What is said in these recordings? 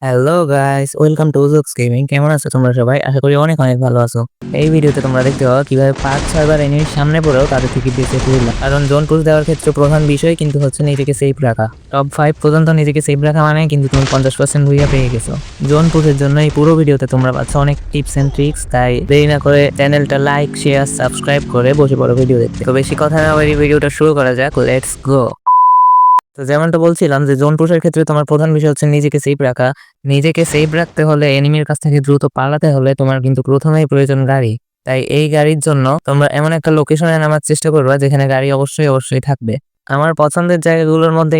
Hello guys, welcome to jokes gaming. কেমন আছো তোমরা সবাই? আশা করি অনেক অনেক ভালো আছো। এই ভিডিওতে তোমরা দেখতে পাও কিভাবে 5-6 বার এনিমির সামনে পড়েও তাদের থেকে বেঁচে ফিরলাম। কারণ জোন পুশ দেওয়ার ক্ষেত্রে প্রধান বিষয় কিন্তু হচ্ছে নিজেকে সেফ রাখা। টপ 5 পর্যন্ত নিজেকে সেফ রাখা মানে কিন্তু তুমি 50% ভুইয়া পেয়ে গেছো। জোন পুশের জন্য এই পুরো ভিডিওতে তোমরা পাচ্ছ অনেক টিপস এন্ড ট্রিক্স। তাই দেরি না করে চ্যানেলটা লাইক, শেয়ার, সাবস্ক্রাইব করে বসে পড়ো ভিডিও দেখতে। তো বেশি কথা না বলে ভিডিওটা শুরু করা যাক। Let's go. তো যেমনটা বলছিলাম যে জোন পুশের ক্ষেত্রে তোমার প্রধান বিষয় হচ্ছে নিজেকে সেফ রাখা। নিজেকে সেফ রাখতে হলে এনিমির কাছ থেকে দ্রুত পালাতে হলে তোমার কিন্তু প্রথমেই প্রয়োজন গাড়ি। তাই এই গাড়ির জন্য তোমরা এমন একটা লোকেশনে নামার চেষ্টা করবা যেখানে গাড়ি অবশ্যই অবশ্যই থাকবে। আমার পছন্দের জায়গাগুলোর মধ্যে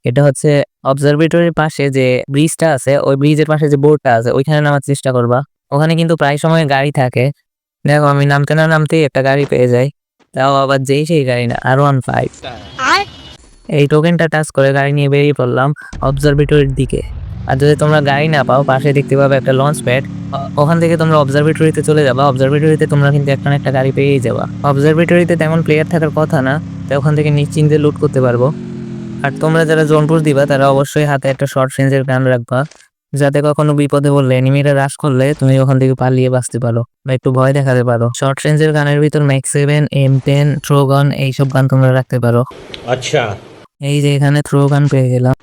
এটা হচ্ছে অবজারভেটরির পাশে যে ব্রিজটা আছে, ওই ব্রিজের পাশে যে বোর্ডটা আছে ওইখানে নামার চেষ্টা করবা। ওখানে কিন্তু প্রায় সময় গাড়ি থাকে। দেখো আমি নামতে না নামতেই একটা গাড়ি পেয়ে যাই, তাও আবার যেই সেই গাড়ি না, R15। এই টোকেনটা টাচ করে গাড়ি নিয়ে বেরিয়ে পড়লাম অবজারভেটরির দিকে। আর যদি তোমরা গাড়ি না পাও, পাশে দেখতে পাবে একটা লঞ্চ প্যাড। ওখান থেকে তোমরা অবজারভেটরিতে চলে যাবা। অবজারভেটরিতে তোমরা কিন্তু একটা না একটা গাড়ি পেয়েই যাবা। অবজারভেটরিতে তেমন প্লেয়ার থাকার কথা না, তাই ওখান থেকে নিশ্চিন্তে লুট করতে পারবো। আর তোমরা যারা জোন পুশ দিবা তারা অবশ্যই হাতে একটা শর্ট রেঞ্জের গান রাখবা, যাতে কখনো বিপদে পড়লে এনিমিরা রাশ করলে তুমি ওখান থেকে পালিয়ে বাঁচতে পারো বা একটু ভয় দেখাতে পারো। শর্ট রেঞ্জের গানের ভিতর ম্যাক্স 7, M10, থ্রোগান এইসব গান তোমরা রাখতে পারো। আচ্ছা, এই যে এখানে থ্রো গান পেয়ে গেলাম।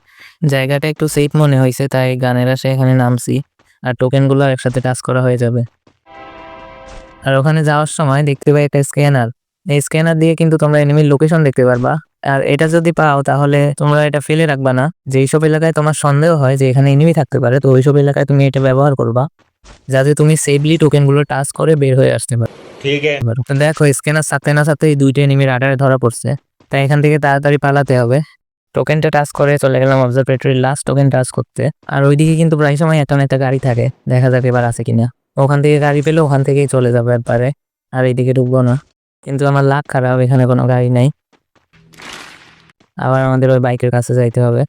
জায়গাটা একটু সেফ মনে হয়েছে, তাই গানের আসে এখানে নামছি। আর টোকেনগুলো একসাথে টাচ করা হয়ে যাবে। আর ওখানে যাওয়ার সময় দেখতে পাই একটা স্ক্যানার। এই স্ক্যানার দিয়ে কিন্তু তোমরা এনিমির লোকেশন দেখতে পারবা। আর এটা যদি পাও তাহলে তোমরা এটা ফেলে রাখবা না। যেইসব এলাকায় তোমার সন্দেহ হয় যে এখানে এনিমি থাকতে পারে, তো ওইসব এলাকায় তুমি এটা ব্যবহার করবা, যাতে তুমি সেফলি টোকেনগুলো টাচ করে বের হয়ে আসতে পারো। ঠিক है। তো দেখো স্ক্যানার সাথে না সাথে এই দুইটা এনিমি রাডারে ধরা পড়ছে, তাই এখান থেকে তাড়াতাড়ি পালাতে হবে। টোকেনটা টাচ করে চলে গেলাম অবজারভেটরির লাস্ট টোকেন টাচ করতে। আর ওইদিকে কিন্তু প্রায় সময় একটা না একটা গাড়ি থাকে, দেখা যাক এবার আছে কিনা। ওখান থেকে গাড়ি পেলে ওখান থেকেই চলে যাবো একবারে, আর এইদিকে ঢুকবো না। কিন্তু আমার লাক খারাপ, এখানে কোনো গাড়ি নাই। আবার আমাদের ওই বাইকের কাছে যাইতে হবে।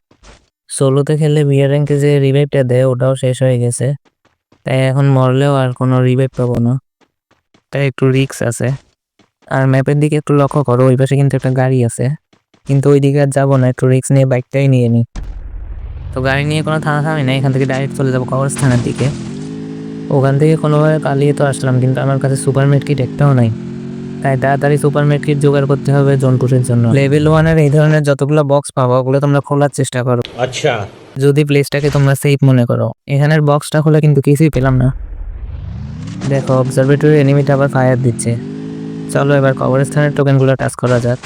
সোলোতে খেললে বিয়ার র্যাঙ্কে যে রিভাইভটা দেয় ওটাও শেষ হয়ে গেছে, তাই এখন মরলেও আর কোনো রিভাইভ পাবো না, তাই একটু রিস্ক আছে। আর ম্যাপের দিকে একটু লক্ষ্য করো, ওই পাশে কিন্তু একটা গাড়ি আছে, কিন্তু ওই দিকে আর যাবো না, একটু রিস্ক নিয়ে বাইকটাই নিয়ে নিই। তো গাড়ি নিয়ে কোনো থামি না, এখান থেকে ডাইরেক্ট চলে যাবো কবরস্থানের দিকে। ওখান থেকে কোনোভাবে পালিয়ে তো আসলাম, কিন্তু আমার কাছে সুপার মেডকিট একটাও নাই। তাই তাড়াতাড়ি সুপার মেডকিট জোগাড় করতে হবে জোন পুশের জন্য। লেভেল 1-এর এই ধরনের যতগুলো বক্স পাবো ওগুলো তোমরা খোলার চেষ্টা করো, अच्छा, যদি প্লেসটাকে তোমরা সেফ মনে করো। এখানের বক্সটা খুলে কিন্তু কিছুই পেলাম না। দেখো অবজারভেটরি এনিমিটা আবার ফায়ার দিচ্ছে। চলো এবার কবরস্থানের টোকেনগুলো টাচ করা যাক।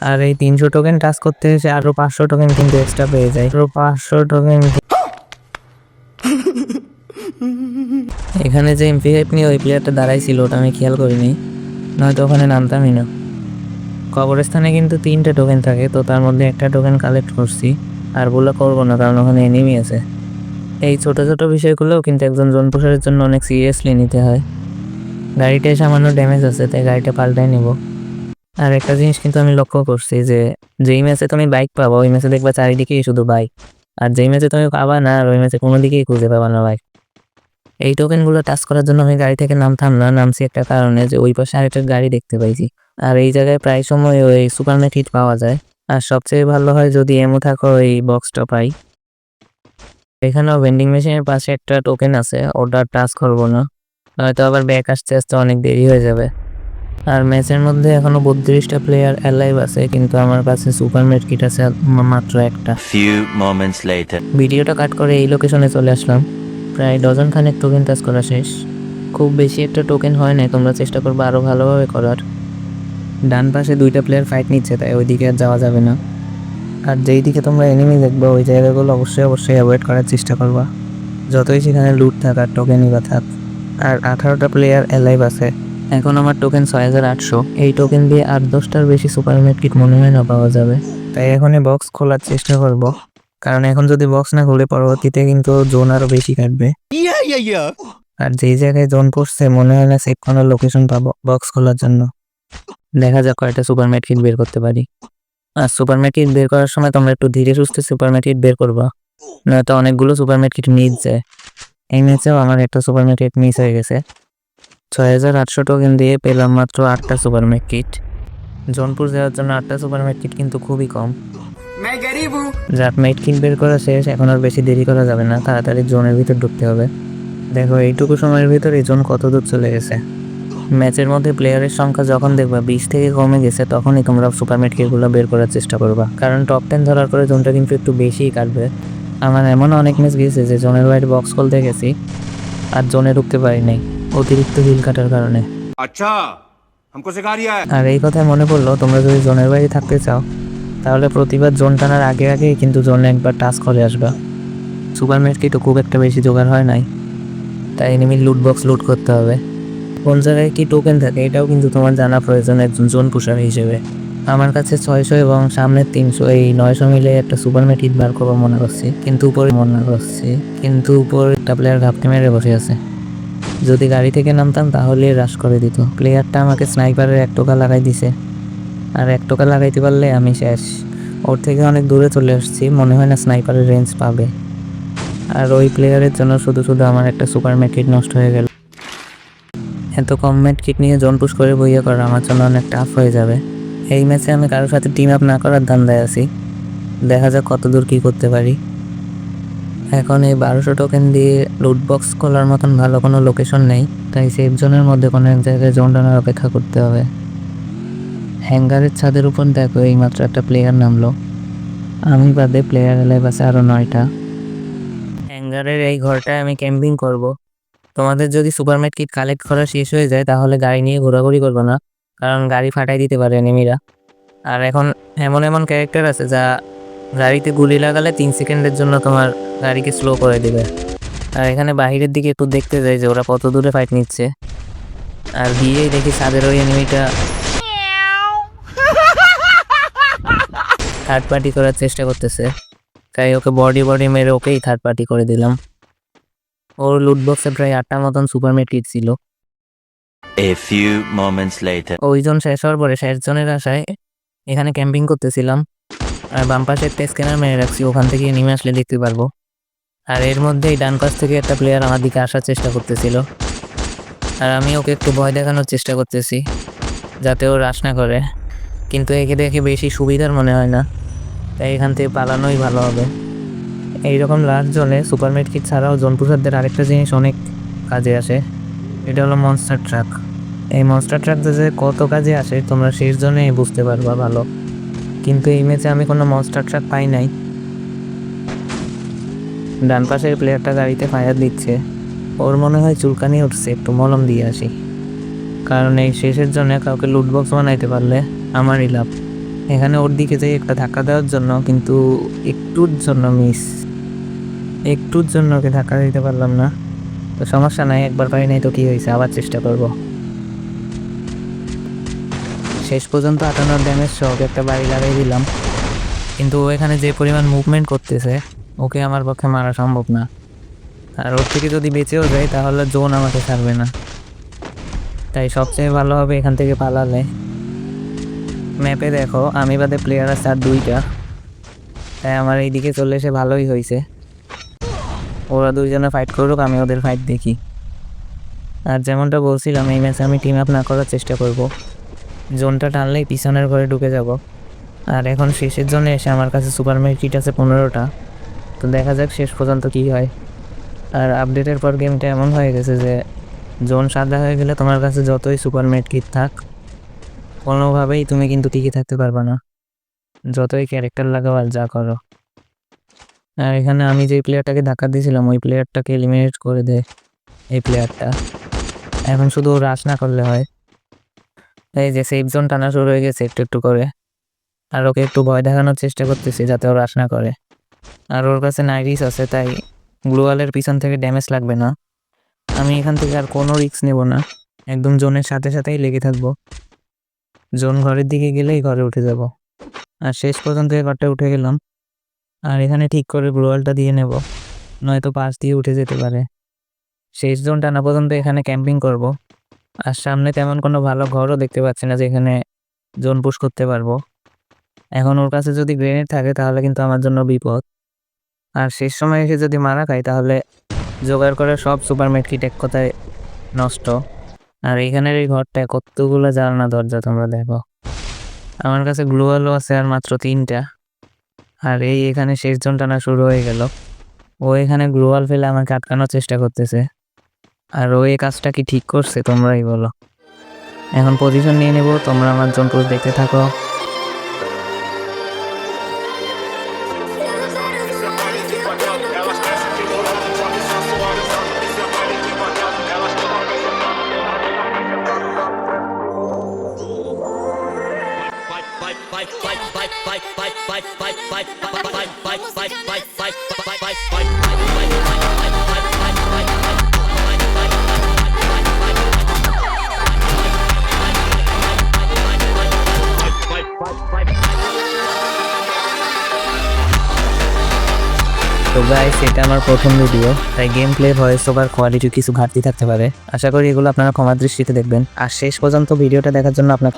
আর এই 300 টোকেন টাচ করতে এসে আরো 500 টোকেন কিন্তু এক্সট্রা পেয়ে যায়। আরো 500 টোকেন। এখানে যে MP5 নিয়ে ওই প্লেয়ারটা দাঁড়াইছিল ওটা আমি খেয়াল করিনি, নয়তো ওখানে নামতামই না। কবরস্থানে কিন্তু 3টে টোকেন থাকে, তো তার মধ্যে একটা টোকেন কালেক্ট করছি। আর বলে করবো না, কারণ ওখানে এনিমি আছে। এই ছোট ছোট বিষয়গুলোও কিন্তু একজন জোন পুশারের জন্য অনেক সিরিয়াসলি নিতে হয়। গাড়িটায় সামান্য ড্যামেজ আছে, তাই গাড়িটা পাল্টাই নেব। আর একটা জিনিস কিন্তু আমি লক্ষ্য করছি যে যেই ম্যাচে তুমি বাইক পাবো ওই ম্যাচে দেখবা চারিদিকেই শুধু বাইক, আর যেই ম্যাচে তুমি পাবা না আর ওই ম্যাচে কোনো দিকেই খুঁজে পাবা না বাইক। এই টোকেনগুলো টাচ করার জন্য আমি গাড়ি থেকে নামতাম না, নামছি একটা কারণে যে ওই পাশে আরেকটা গাড়ি দেখতে পাইছি। আর এই জায়গায় প্রায় সময় ওই সুপারমেট হিট পাওয়া যায়। আর সবচেয়ে ভালো হয় যদি এমও থাকো ওই বক্সটা পাই। এখানেও ভেন্ডিং মেশিনের পাশে একটা টোকেন আছে, ওটা টাচ করবো না, নয়তো আবার ব্যাক আসতে আসতে অনেক দেরি হয়ে যাবে। আর ম্যাচের মধ্যে এখনো 32টা প্লেয়ার অ্যালাইভ আছে, কিন্তু আমার কাছে সুপার মেডকিট আছে মাত্র একটা। Few moments later. ভিডিওটা কাট করে এই লোকেশনে চলে আসলাম। প্রায় ডজন খানেক টোকেন টাচ করা শেষ। খুব বেশি একটা টোকেন হয় না, তোমরা চেষ্টা করবে আরো ভালোভাবে করার। ডান পাশে 2টা প্লেয়ার ফাইট নিচ্ছে, তাই ওইদিকে আর যাওয়া যাবে না। আর যেই দিকে তোমরা এনিমি দেখবে ওই জায়গাগুলো অবশ্যই অবশ্যই অ্যাভয়েড করার চেষ্টা করবা, যতই সেখানে লুট থাক আর টোকেনই বা থাক। আর 18টা প্লেয়ার অ্যালাইভ আছে। এখন আমার টোকেন 6800। এই টোকেন দিয়ে 8-10টার বেশি সুপার মেডকিট মনে হয় না পাওয়া যাবে, তাই এখনই বক্স খোলার চেষ্টা করব। কারণ এখন যদি বক্স না খুলে পরবর্তীতে কিন্তু জোন আরো বেশি কাটবে। আর যেই জায়গায় জোন পড়ছে মনে হয় না সেফ কোনো লোকেশন পাবো বক্স খোলার জন্য। দেখা যাক কয়টা সুপার মেডকিট বের করতে পারি। আর সুপার মেডকিট বের করার সময় তোমরা একটু ধীরে সুস্থে সুপার মেডকিট বের করবা, নয়তো অনেকগুলো সুপার মেডকিট মিস যায়। এই ম্যাচেও আমার একটা সুপার মেডকিট মিস হয়ে গেছে। 6800 টোকেন দিয়ে পেলাম মাত্র 8টা সুপার মেডকিট। জোনপুর যাওয়ার জন্য 8টা সুপার মেডকিট কিন্তু খুবই কম। যাক, মেডকিট বের করা শেষ, এখন আর বেশি দেরি করা যাবে না, তাড়াতাড়ি জোনের ভিতর ঢুকতে হবে। দেখো এইটুকু সময়ের ভিতর এই জোন কত দূর চলে গেছে। ম্যাচের মধ্যে প্লেয়ারের সংখ্যা যখন দেখবা 20 থেকে কমে গেছে, তখনই তোমরা সুপার মেডকিটগুলো বের করার চেষ্টা করবা, কারণ টপ 10 ধরার পরে জোনটা কিন্তু একটু বেশিই কাটবে। আমার এমন অনেক ম্যাচ গেছে যে জোনের বাইরে বক্স খুলতে গেছি আর জোনে ঢুকতে পারি নাই অতিরিক্ত হিল কাটার কারণে। अच्छा हमको सिखा रिया है। আর এই কথায় মনে পড়লো, তোমরা যদি জোনের বাইরে থাকতে চাও তাহলে প্রতিবার জোন টানার আগে আগেই কিন্তু জোনে একবার টাচ করে আসবা। সুপার মেডকিট তো খুব একটা বেশি জোগাড় হয় নাই, তাই এনিমির লুট বক্স লুট করতে হবে। কোন জায়গায় কি টোকেন থাকে এটাও কিন্তু তোমার জানা প্রয়োজন একজন জোন পুষার হিসেবে। আমার কাছে 600 এবং সামনে 300, এই 900 মিলে একটা সুপার মেডকিট বার করবো মনে করছি, কিন্তু উপরে একটা প্লেয়ার ঘাপটি মেরে বসে আছে। যদি গাড়ি থেকে নামতাম তাহলে রাশ করে দিত। প্লেয়ারটা আমাকে স্নাইপারের 1 টোকা লাগাই দিছে, আর 1 টোকা লাগাইতে পারলে আমি শেষ। ওর থেকে অনেক দূরে চলে আসছি, মনে হয় না স্নাইপারের রেঞ্জ পাবে। আর ওই প্লেয়ারের জন্য শুধু শুধু আমার একটা সুপার মেডকিট নষ্ট হয়ে গেল। এত কম মেডকিট নিয়ে জোন পুশ করে বইয়া করা আমার জন্য অনেক টাফ হয়ে যাবে। এই ম্যাচে আমি কারোর সাথে টিম আপ না করার ধান্দায় আছি, দেখা যাক কত দূর কী করতে পারি। এখন এই 1200 টোকেন দিয়ে লুট বক্স খোলার মতন ভালো কোনো লোকেশন নেই, তাই সেফ জোনের মধ্যে কোনো এক জায়গায় জোন টানার অপেক্ষা করতে হবে। হ্যাঙ্গারের ছাদের উপর দেখো এইমাত্র একটা প্লেয়ার নামলো, আমি বাদে প্লেয়ার এলাইভ আছে আরও 9টা। হ্যাঙ্গারের এই ঘরটায় আমি ক্যাম্পিং করব। তোমাদের যদি সুপার মেডকিট কালেক্ট করা শেষ হয়ে যায় তাহলে গাড়ি নিয়ে ঘোরাঘুরি করবে না, কারণ গাড়ি ফাটাই দিতে পারে এনিমিরা। আর এখন এমন এমন ক্যারেক্টার আছে যা গাড়িতে গুলি লাগালে 3 সেকেন্ডের জন্য তোমার গাড়িকে স্লো করে দিবে। আর এখানে বাহিরের দিকে একটু দেখতে যাই যে ওরা কত দূরে ফাইট নিচ্ছে, আর গিয়েই দেখি ছাদের ওই এনিমিটা থার্ড পার্টি করার চেষ্টা করতেছে, তাই ওকে বডি মেরে ওকেই থার্ড পার্টি করে দিলাম। ওর লুট বক্সে প্রায় 8টা মতন সুপার মেডকিট ছিল। A few moments later. ওই জন শেষ হওয়ার পরে শেষ জনের আশায় এখানে ক্যাম্পিং করতেছিলাম, আর বাম পাশে একটা স্ক্যানার মেরে রাখছি, ওখান থেকে নেমে আসলে দেখতে পারবো। আর এর মধ্যেই ডান পাশ থেকে একটা প্লেয়ার আমার দিকে আসার চেষ্টা করতেছিল, আর আমি ওকে একটু ভয় দেখানোর চেষ্টা করতেছি যাতে ও রাশ না করে, কিন্তু একে দেখে বেশি সুবিধার মনে হয় না, তাই এখান থেকে পালানোই ভালো হবে। এইরকম লাস্ট জোনে সুপার মেডকিট ছাড়াও জোন পুষারদের আরেকটা জিনিস অনেক কাজে আসে, এটা হলো মনস্টার ট্রাক। এই মনস্টার ট্রাক যে কত কাজে আসে তোমরা শেষ জনে বুঝতে পারবা ভালো, কিন্তু এই ম্যাচে আমি কোনো মনস্টার ট্রাক পাই নাই। ডান পাশের প্লেয়ারটা গাড়িতে ফায়ার দিচ্ছে, ওর মনে হয় চুলকানি উঠছে, একটু মলম দিয়ে আসি, কারণ এই শেষের জন্য কাউকে লুটবক্স বানাইতে পারলে আমারই লাভ। এখানে ওর দিকে যাই একটা ধাক্কা দেওয়ার জন্য, কিন্তু একটুর জন্য ওকে ধাক্কা দিতে পারলাম না। তো সমস্যা নাই, একবার পারি নাই তো কি হয়েছে, আবার চেষ্টা করব। শেষ পর্যন্ত 58 ড্যামেজ সহ ওকে একটা বাড়ি লাগাই দিলাম, কিন্তু ও এখানে যে পরিমাণ মুভমেন্ট করতেছে ওকে আমার পক্ষে মারা সম্ভব না, আর ওর থেকে যদি বেঁচেও যায় তাহলে জোন আমাকে ছাড়বে না, তাই সবচেয়ে ভালো হবে এখান থেকে পালালে। ম্যাপে দেখো আমি বাদে প্লেয়ার আছে আর 2টা, তাই আমার এই দিকে চলে এসে ভালোই হয়েছে। ওরা 2জনে ফাইট করুক, আমি ওদের ফাইট দেখি। আর যেমনটা বলছিলাম এই ম্যাচে আমি টিম আপ না করার চেষ্টা করব, জোনটা টানলেই পিছনের ঘরে ঢুকে যাব। আর এখন শেষের জন্য এসে আমার কাছে সুপার মেডকিট আছে 15টা, তো দেখা যাক শেষ পর্যন্ত কি হয়। আর আপডেটের পর গেমটা এমন হয়ে গেছে যে জোন সাদা হয়ে গেলে তোমার কাছে যতই সুপার মেডকিট থাক কোনোভাবেই তুমি কিন্তু টিকে থাকতে পারবে না, যতই ক্যারেক্টার লাগাও আর যা করো। আর এখানে আমি যেই প্লেয়ারটাকে ধাক্কা দিয়েছিলাম ওই প্লেয়ারটাকে এলিমিনেট করে দেয় এই প্লেয়ারটা, এখন শুধু রাশ না করলে হয়। এই যে সেফ জোন টানা শুরু হয়ে গেছে একটু একটু করে, আর ওকে একটু ভয় দেখানোর চেষ্টা করতেছি যাতে ও রাশ না করে। আর ওর কাছে নাইরিস আছে, তাই গ্লোয়ালের পিছন থেকে ড্যামেজ লাগবে না। আমি এখান থেকে আর কোনো রিস্ক নেব না, একদম জোনের সাথে সাথেই লেগে থাকবো। জোন ঘরের দিকে গেলেই ঘরে উঠে যাব, আর শেষ পর্যন্ত এই ঘরটা উঠে গেলাম। আর এখানে ঠিক করে গ্লোয়ালটা দিয়ে নেব, নয়তো পাশ দিয়ে উঠে যেতে পারে। শেষ জোন টানা পর্যন্ত এখানে ক্যাম্পিং করব, আর সামনে তেমন কোনো ভালো ঘরও দেখতে পাচ্ছি না যেখানে জোন পুশ করতে পারবো। এখন ওর কাছে যদি গ্রেনেড থাকে তাহলে কিন্তু আমার জন্য বিপদ, আর শেষ সময় এসে যদি মারা খাই তাহলে জোগাড় করে সব সুপার মেডকিট এক কথায় নষ্ট। আর এইখানের এই ঘরটায় কতগুলো জানলা দরজা তোমরা দেখো, আমার কাছে গ্লোয়ালও আছে আর মাত্র 3টা। আর এই এখানে শেষ জন টানা শুরু হয়ে গেল। ও এখানে গ্লোয়াল ফেলে আমাকে আটকানোর চেষ্টা করতেছে। আর ও এই কাজটা কি ঠিক করছে তোমরাই বলো। এখন পজিশন নিয়ে নেব, তোমরা আমার জোন ক্রুজ দেখতে থাকো। তো গাইস, এটা আমার প্রথম ভিডিও, তাই game play voice over quality কিছু ঘাটতি থাকতে পারে। আশা করি এগুলো আপনারা ক্ষমার দৃষ্টিতে দেখবেন। আর শেষ পর্যন্ত ভিডিওটা দেখার জন্য আপনার